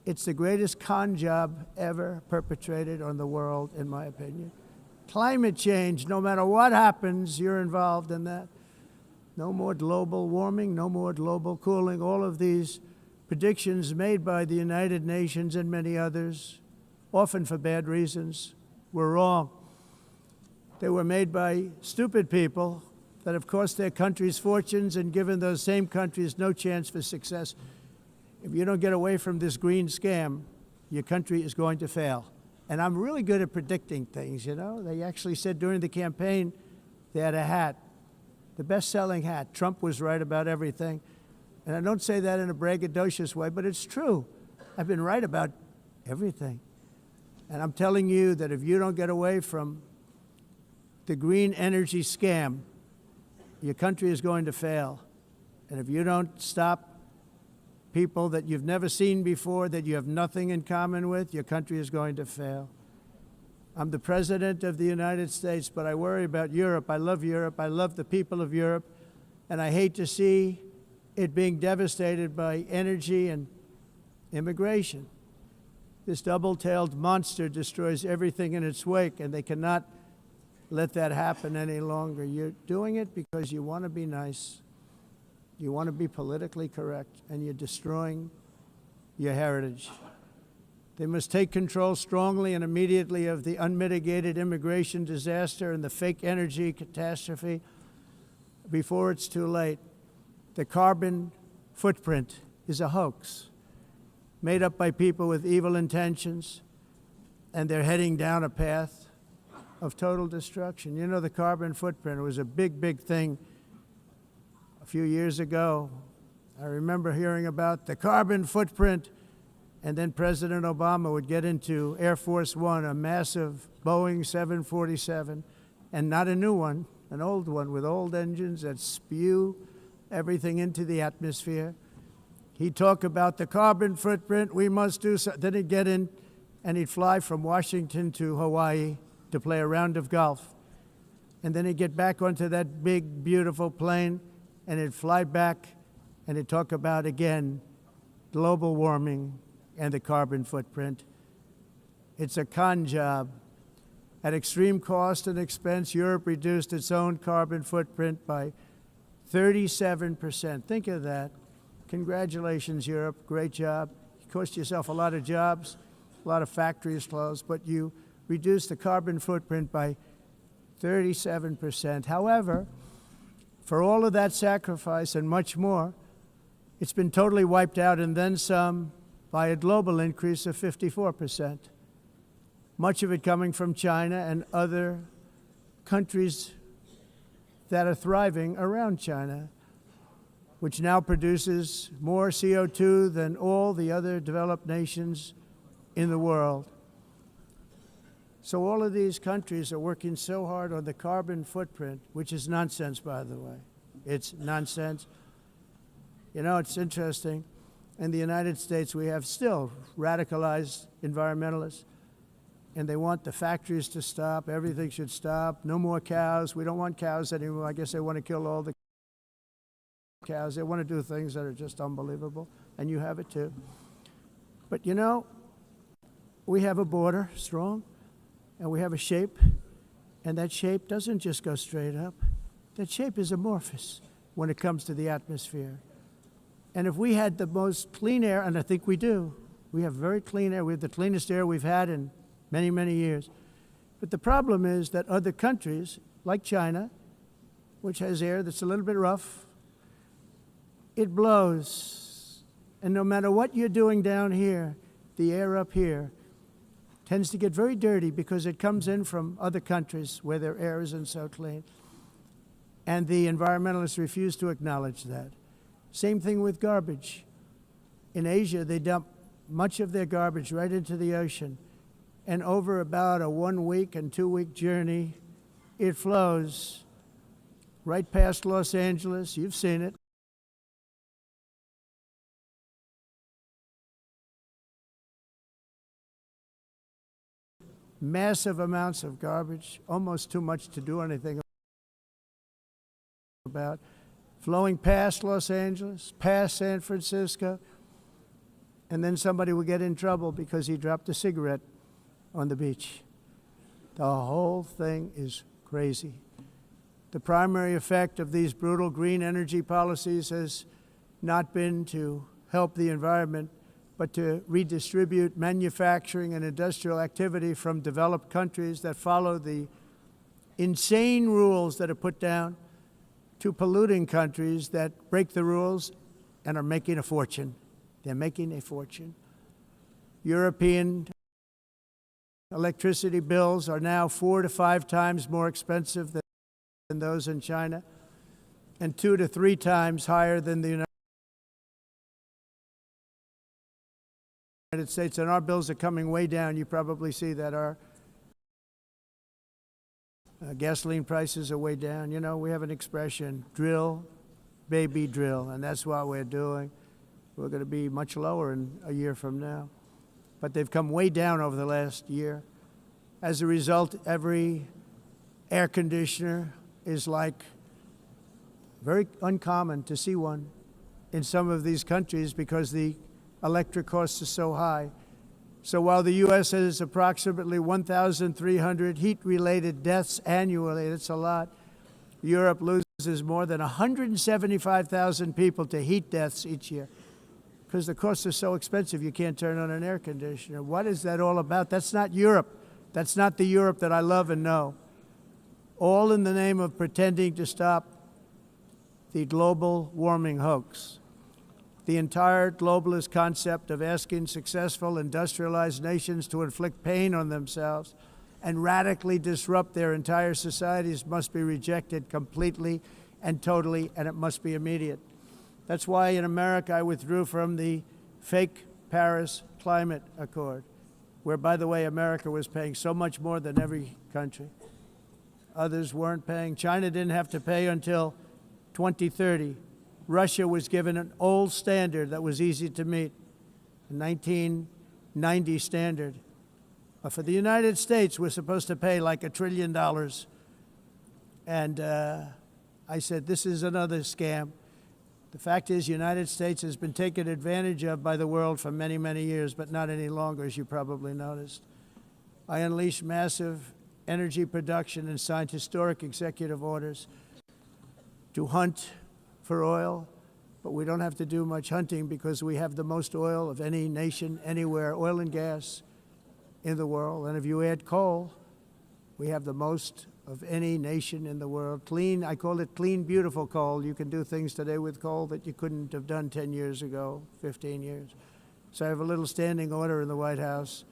It's the greatest con job ever perpetrated on the world, in my opinion. Climate change, no matter what happens, you're involved in that. No more global warming, no more global cooling. All of these predictions made by the United Nations and many others, often for bad reasons, were wrong. They were made by stupid people that have cost their countries fortunes and given those same countries no chance for success. If you don't get away from this green scam, your country is going to fail. And I'm really good at predicting things, you know. They actually said during the campaign they had a hat, the best-selling hat. Trump was right about everything. And I don't say that in a braggadocious way, but it's true. I've been right about everything. And I'm telling you that if you don't get away from the green energy scam, your country is going to fail. And if you don't stop people that you've never seen before, that you have nothing in common with, your country is going to fail. I'm the President of the United States, but I worry about Europe. I love Europe. I love the people of Europe. And I hate to see it being devastated by energy and immigration. This double-tailed monster destroys everything in its wake, and they cannot let that happen any longer. You're doing it because you want to be nice. You want to be politically correct, and you're destroying your heritage. They must take control strongly and immediately of the unmitigated immigration disaster and the fake energy catastrophe before it's too late. The carbon footprint is a hoax made up by people with evil intentions, and they're heading down a path of total destruction. You know, the carbon footprint was a big, big thing a few years ago. I remember hearing about the carbon footprint, and then President Obama would get into Air Force One, a massive Boeing 747, and not a new one, an old one with old engines that spew everything into the atmosphere. He'd talk about the carbon footprint, we must do so. Then he'd get in and he'd fly from Washington to Hawaii to play a round of golf. And then he'd get back onto that big, beautiful plane and he'd fly back and he'd talk about, again, global warming and the carbon footprint. It's a con job. At extreme cost and expense, Europe reduced its own carbon footprint by 37%. Think of that. Congratulations, Europe. Great job. You cost yourself a lot of jobs, a lot of factories closed, but you reduced the carbon footprint by 37%. However, for all of that sacrifice and much more, it's been totally wiped out and then some by a global increase of 54%. Much of it coming from China and other countries that are thriving around China, which now produces more CO2 than all the other developed nations in the world. So all of these countries are working so hard on the carbon footprint, which is nonsense, by the way. It's nonsense. You know, it's interesting. In the United States, we have still radicalized environmentalists, and they want the factories to stop. Everything should stop. No more cows. We don't want cows anymore. I guess they want to kill all the cows. They want to do things that are just unbelievable, and you have it too. But you know, we have a border, strong, and we have a shape, and that shape doesn't just go straight up. That shape is amorphous when it comes to the atmosphere. And if we had the most clean air, and I think we do, we have very clean air. We have the cleanest air we've had in many, many years. But the problem is that other countries, like China, which has air that's a little bit rough, it blows. And no matter what you're doing down here, the air up here tends to get very dirty because it comes in from other countries where their air isn't so clean. And the environmentalists refuse to acknowledge that. Same thing with garbage. In Asia, they dump much of their garbage right into the ocean. And over about a 1 week and 2 week journey, it flows right past Los Angeles. You've seen it. Massive amounts of garbage, almost too much to do anything about. Flowing past Los Angeles, past San Francisco, and then somebody will get in trouble because he dropped a cigarette on the beach. The whole thing is crazy. The primary effect of these brutal green energy policies has not been to help the environment, but to redistribute manufacturing and industrial activity from developed countries that follow the insane rules that are put down to polluting countries that break the rules and are making a fortune. They're making a fortune. European electricity bills are now 4 to 5 times more expensive than those in China, and 2 to 3 times higher than the United States. And our bills are coming way down. You probably see that our gasoline prices are way down. You know, we have an expression, drill, baby, drill, and that's what we're doing. We're going to be much lower in a year from now. But they've come way down over the last year. As a result, every air conditioner is like very uncommon to see one in some of these countries because the electric costs are so high. So while the U.S. has approximately 1,300 heat-related deaths annually, that's a lot, Europe loses more than 175,000 people to heat deaths each year because the costs are so expensive you can't turn on an air conditioner. What is that all about? That's not Europe. That's not the Europe that I love and know. All in the name of pretending to stop the global warming hoax. The entire globalist concept of asking successful industrialized nations to inflict pain on themselves and radically disrupt their entire societies must be rejected completely and totally, and it must be immediate. That's why in America I withdrew from the fake Paris Climate Accord, where, by the way, America was paying so much more than every country. Others weren't paying. China didn't have to pay until 2030. Russia was given an old standard that was easy to meet, a 1990 standard. But for the United States, we're supposed to pay like $1 trillion. And I said, this is another scam. The fact is, the United States has been taken advantage of by the world for many, many years, but not any longer, as you probably noticed. I unleashed massive energy production and signed historic executive orders to hunt for oil, but we don't have to do much hunting because we have the most oil of any nation anywhere, oil and gas in the world. And if you add coal, we have the most of any nation in the world. Clean, I call it clean, beautiful coal. You can do things today with coal that you couldn't have done 10 years ago, 15 years. So I have a little standing order in the White House.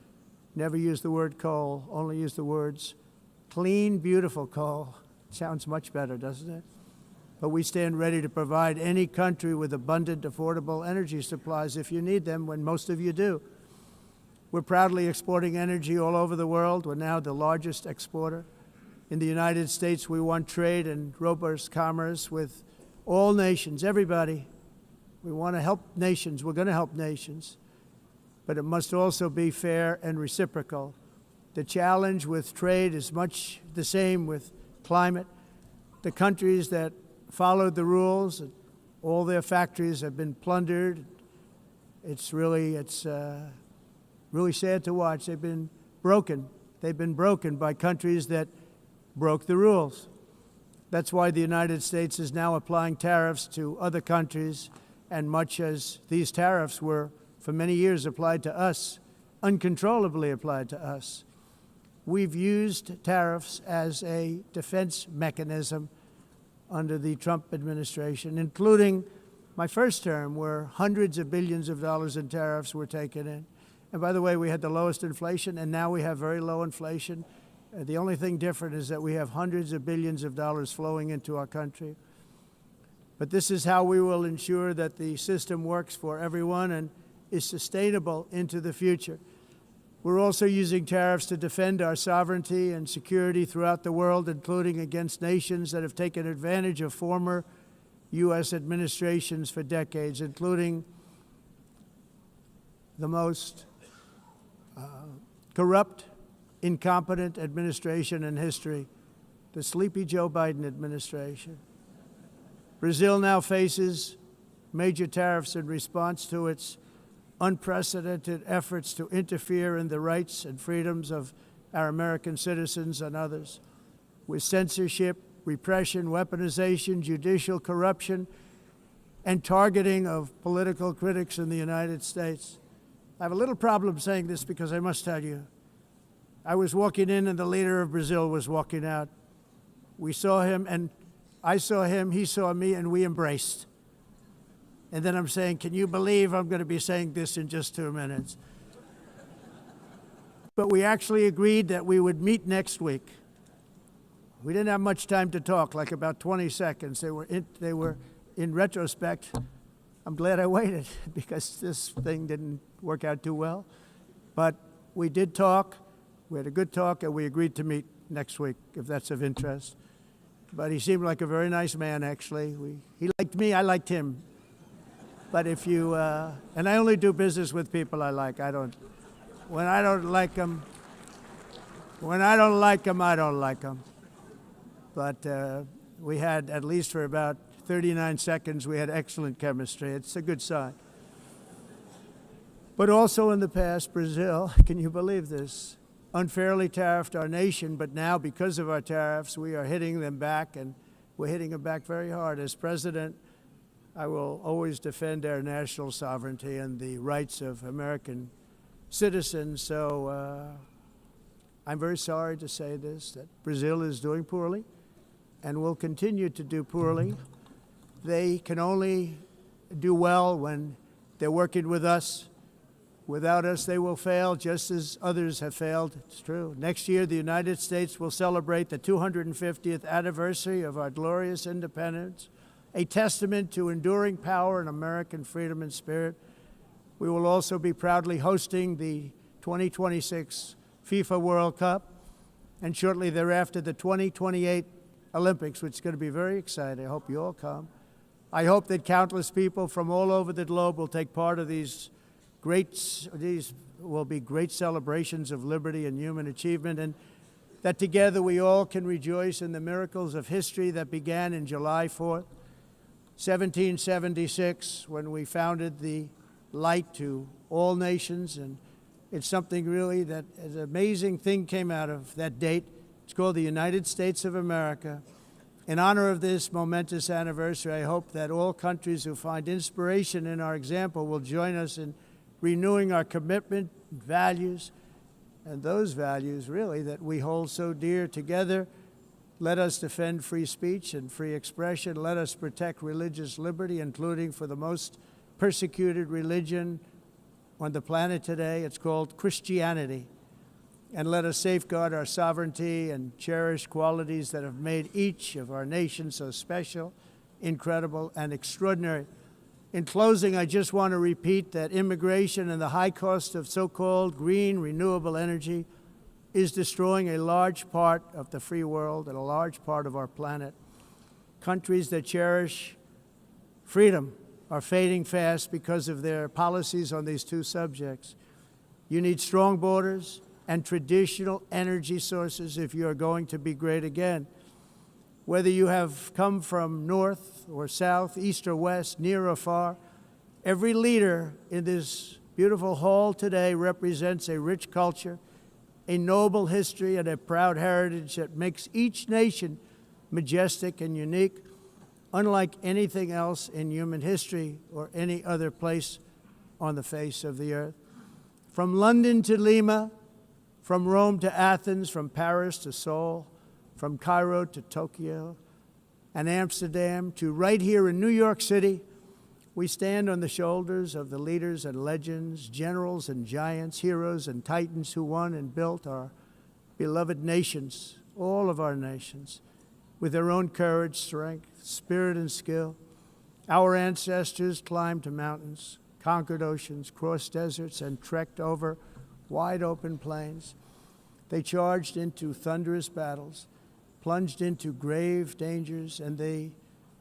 Never use the word coal, only use the words clean, beautiful coal. Sounds much better, doesn't it? But we stand ready to provide any country with abundant, affordable energy supplies if you need them, when most of you do. We're proudly exporting energy all over the world. We're now the largest exporter. In the United States, we want trade and robust commerce with all nations, everybody. We want to help nations. We're going to help nations. But it must also be fair and reciprocal. The challenge with trade is much the same with climate. The countries that followed the rules, all their factories have been plundered. It's really sad to watch. They've been broken. They've been broken by countries that broke the rules. That's why the United States is now applying tariffs to other countries, and much as these tariffs were for many years applied to us, uncontrollably applied to us. We've used tariffs as a defense mechanism under the Trump administration, including my first term, where hundreds of billions of dollars in tariffs were taken in. And by the way, we had the lowest inflation, and now we have very low inflation. The only thing different is that we have hundreds of billions of dollars flowing into our country. But this is how we will ensure that the system works for everyone and is sustainable into the future. We're also using tariffs to defend our sovereignty and security throughout the world, including against nations that have taken advantage of former U.S. administrations for decades, including the most corrupt, incompetent administration in history, the sleepy Joe Biden administration. Brazil now faces major tariffs in response to its unprecedented efforts to interfere in the rights and freedoms of our American citizens and others, with censorship, repression, weaponization, judicial corruption, and targeting of political critics in the United States. I have a little problem saying this because I must tell you, I was walking in and the leader of Brazil was walking out. We saw him, and I saw him, he saw me, and we embraced. And then I'm saying, can you believe I'm going to be saying this in just 2 minutes? But we actually agreed that we would meet next week. We didn't have much time to talk, like about 20 seconds. They were in retrospect, I'm glad I waited because this thing didn't work out too well. But we did talk. We had a good talk, and we agreed to meet next week, if that's of interest. But he seemed like a very nice man, actually. He liked me, I liked him. But if you, and I only do business with people I like. When I don't like them, I don't like them. But we had, at least for about 39 seconds, we had excellent chemistry. It's a good sign. But also in the past, Brazil, can you believe this, unfairly tariffed our nation, but now because of our tariffs, we are hitting them back, and we're hitting them back very hard. As president, I will always defend our national sovereignty and the rights of American citizens. So I'm very sorry to say this, that Brazil is doing poorly and will continue to do poorly. They can only do well when they're working with us. Without us, they will fail, just as others have failed. It's true. Next year, the United States will celebrate the 250th anniversary of our glorious independence, a testament to enduring power and American freedom and spirit. We will also be proudly hosting the 2026 FIFA World Cup, and shortly thereafter, the 2028 Olympics, which is going to be very exciting. I hope you all come. I hope that countless people from all over the globe will take part of these will be great celebrations of liberty and human achievement, and that together we all can rejoice in the miracles of history that began in July 4th, 1776, when we founded the light to all nations. And it's something really that an amazing thing came out of that date. It's called the United States of America. In honor of this momentous anniversary, I hope that all countries who find inspiration in our example will join us in renewing our commitment, values, and those values, really, that we hold so dear together. Let us defend free speech and free expression. Let us protect religious liberty, including for the most persecuted religion on the planet today. It's called Christianity. And let us safeguard our sovereignty and cherish qualities that have made each of our nations so special, incredible, and extraordinary. In closing, I just want to repeat that immigration and the high cost of so-called green renewable energy is destroying a large part of the free world and a large part of our planet. Countries that cherish freedom are fading fast because of their policies on these two subjects. You need strong borders and traditional energy sources if you are going to be great again. Whether you have come from north or south, east or west, near or far, every leader in this beautiful hall today represents a rich culture, a noble history, and a proud heritage that makes each nation majestic and unique, unlike anything else in human history or any other place on the face of the earth. From London to Lima, from Rome to Athens, from Paris to Seoul, from Cairo to Tokyo and Amsterdam to right here in New York City, we stand on the shoulders of the leaders and legends, generals and giants, heroes and titans who won and built our beloved nations, all of our nations, with their own courage, strength, spirit, and skill. Our ancestors climbed mountains, conquered oceans, crossed deserts, and trekked over wide open plains. They charged into thunderous battles, plunged into grave dangers, and they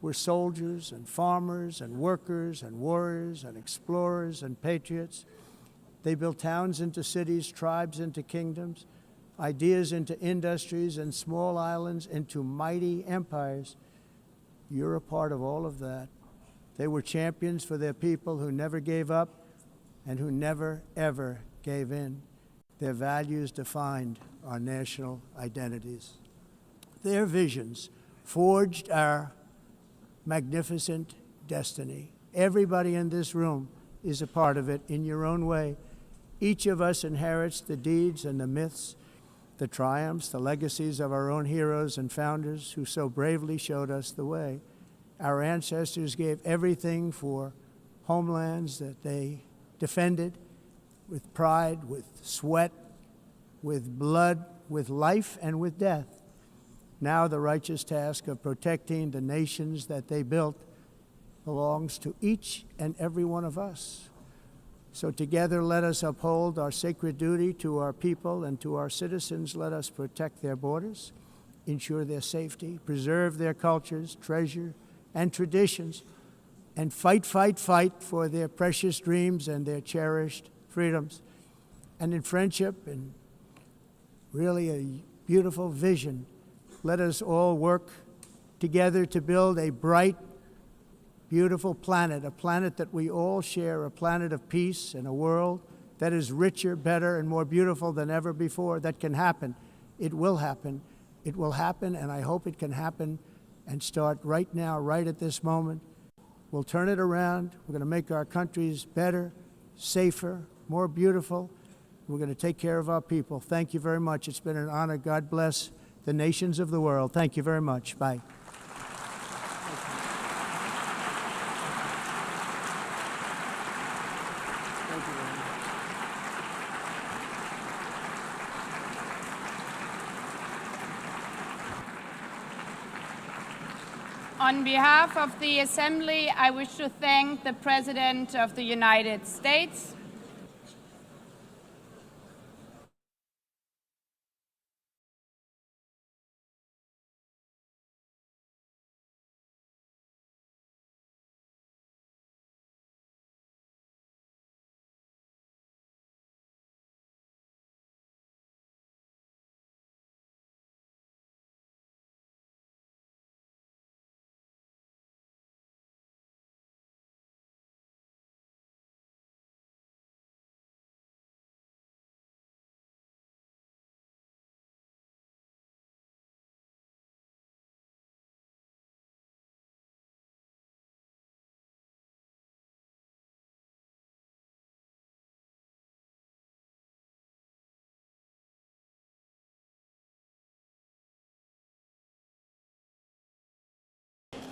were soldiers and farmers and workers and warriors and explorers and patriots. They built towns into cities, tribes into kingdoms, ideas into industries, and small islands into mighty empires. You're a part of all of that. They were champions for their people who never gave up and who never, ever gave in. Their values defined our national identities. Their visions forged our magnificent destiny. Everybody in this room is a part of it in your own way. Each of us inherits the deeds and the myths, the triumphs, the legacies of our own heroes and founders who so bravely showed us the way. Our ancestors gave everything for homelands that they defended with pride, with sweat, with blood, with life, and with death. Now the righteous task of protecting the nations that they built belongs to each and every one of us. So together let us uphold our sacred duty to our people and to our citizens. Let us protect their borders, ensure their safety, preserve their cultures, treasure, and traditions, and fight, fight, fight for their precious dreams and their cherished freedoms. And in friendship and really a beautiful vision, let us all work together to build a bright, beautiful planet, a planet that we all share, a planet of peace and a world that is richer, better, and more beautiful than ever before. That can happen. It will happen. It will happen, and I hope it can happen and start right now, right at this moment. We'll turn it around. We're going to make our countries better, safer, more beautiful. We're going to take care of our people. Thank you very much. It's been an honor. God bless the nations of the world. Thank you very much. Bye. On behalf of the Assembly, I wish to thank the President of the United States,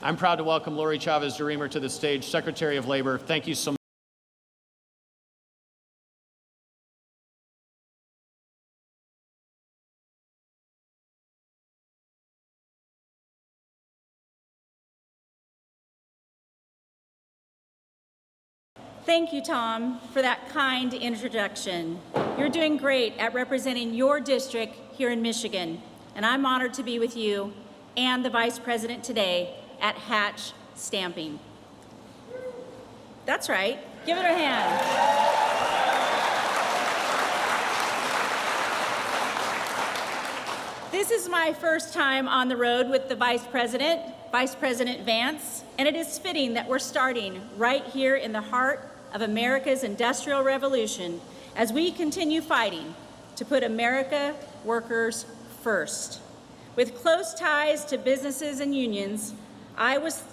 I'm proud to welcome Lori Chavez-DeRemer to the stage, Secretary of Labor. Thank you so much. Thank you, Tom, for that kind introduction. You're doing great at representing your district here in Michigan, and I'm honored to be with you and the Vice President today at Hatch Stamping. That's right. Give her a hand. This is my first time on the road with the Vice President Vance, and it is fitting that we're starting right here in the heart of America's Industrial Revolution as we continue fighting to put America workers first. With close ties to businesses and unions, I was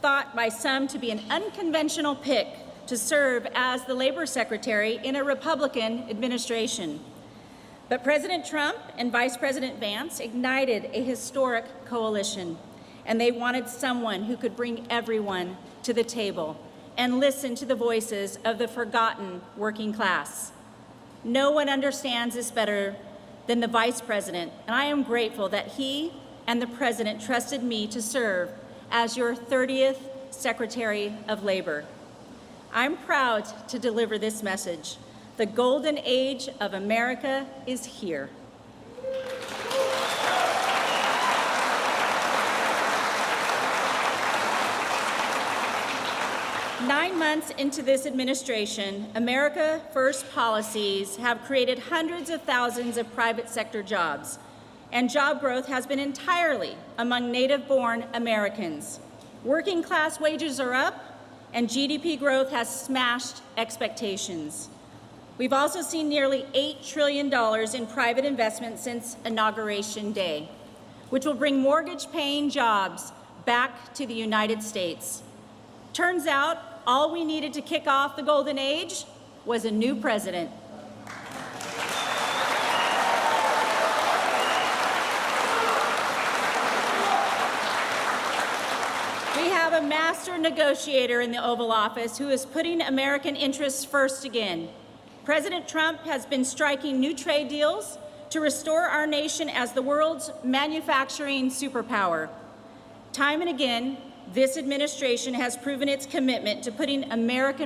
thought by some to be an unconventional pick to serve as the Labor Secretary in a Republican administration. But President Trump and Vice President Vance ignited a historic coalition, and they wanted someone who could bring everyone to the table and listen to the voices of the forgotten working class. No one understands this better than the Vice President, and I am grateful that he and the President trusted me to serve as your 30th Secretary of Labor. I'm proud to deliver this message. The golden age of America is here. Nine months into this administration, America First policies have created hundreds of thousands of private sector jobs, and job growth has been entirely among native-born Americans. Working class wages are up, and GDP growth has smashed expectations. We've also seen nearly $8 trillion in private investment since Inauguration Day, which will bring mortgage-paying jobs back to the United States. Turns out, all we needed to kick off the golden age was a new president. We have a master negotiator in the Oval Office who is putting American interests first again. President Trump has been striking new trade deals to restore our nation as the world's manufacturing superpower. Time and again, this administration has proven its commitment to putting American